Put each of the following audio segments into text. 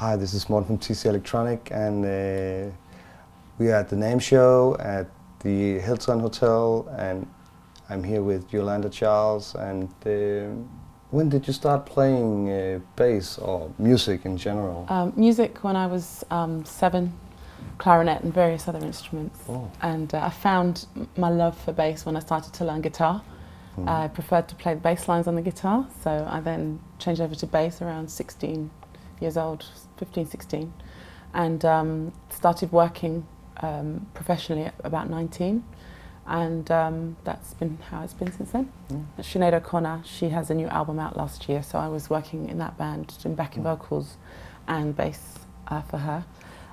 Hi, this is Morten from TC Electronic, and we are at the NAME show at the Hilton Hotel, and I'm here with Yolanda Charles. And when did you start playing bass or music in general? Music when I was 7, clarinet and various other instruments. Oh. And I found my love for bass when I started to learn guitar. I preferred to play the bass lines on the guitar, so I then changed over to bass around 16 years old, 15, 16, and started working professionally at about 19, and that's been how it's been since then. Sinead O'Connor, she has a new album out last year, so I was working in that band, doing backing vocals and bass for her.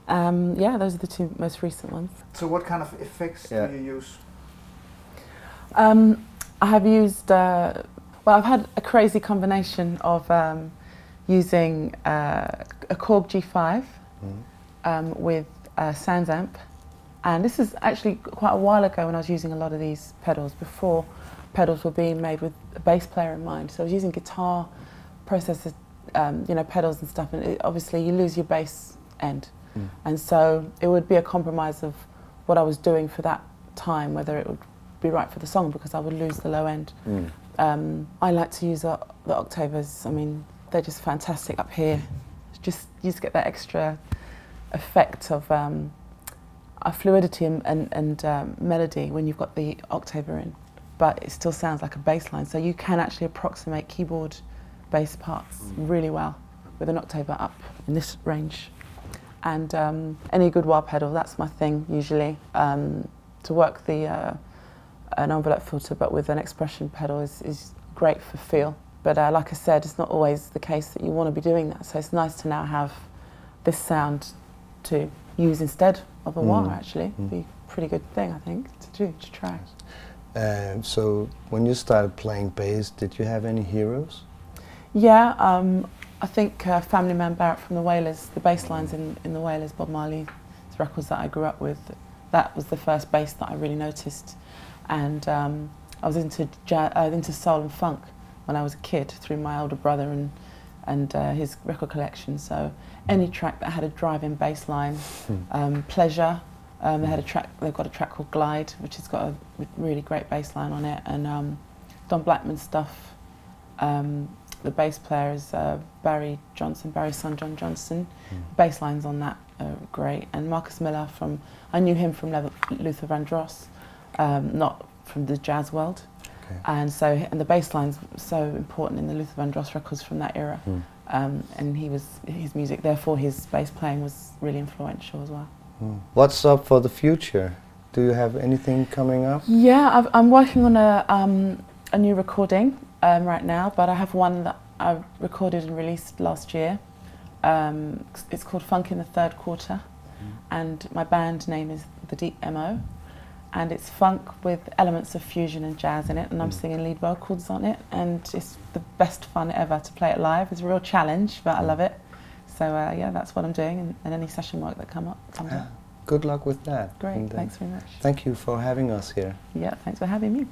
Yeah, those are the two most recent ones. So what kind of effects do you use? I have used, well, I've had a crazy combination of using a Korg G5 with a Sans amp, and this is actually quite a while ago when I was using a lot of these pedals, before pedals were being made with a bass player in mind. So I was using guitar processors, you know, pedals and stuff, and obviously you lose your bass end. And so it would be a compromise of what I was doing for that time, whether it would be right for the song, because I would lose the low end. I like to use the octavers. I mean, they're just fantastic up here. You just get that extra effect of fluidity and melody when you've got the octaver in, but it still sounds like a bass line. So you can actually approximate keyboard bass parts really well with an octaver up in this range. And any good wah pedal, that's my thing usually. To work an envelope filter, but with an expression pedal is great for feel. But like I said, it's not always the case that you want to be doing that. So it's nice to now have this sound to use instead of a wah. Actually, be a pretty good thing, I think, to try. So when you started playing bass, did you have any heroes? Yeah, I think Family Man Barrett from the Wailers, the bass lines in the Wailers, Bob Marley's records that I grew up with, that was the first bass that I really noticed. And I was into soul and funk when I was a kid through my older brother and his record collection. So any track that had a drive-in bass line, Pleasure, they've got a track called Glide, which has got a really great bass line on it, and Don Blackman's stuff. The bass player is Barry's son John Johnson. Bass lines on that are great. And Marcus Miller, I knew him from Luther Vandross, not from the jazz world. And the bass line's so important in the Luther Vandross records from that era. And his music, therefore his bass playing was really influential as well. What's up for the future? Do you have anything coming up? Yeah, I'm working on a new recording right now, but I have one that I recorded and released last year. It's called Funk in the Third Quarter, and my band name is The Deep MO. And it's funk with elements of fusion and jazz in it, and I'm singing lead vocals on it, and it's the best fun ever to play it live. It's a real challenge, but I love it. So yeah, that's what I'm doing, and any session work that comes up. Good luck with that. Great, thanks very much. Thank you for having us here. Yeah, thanks for having me.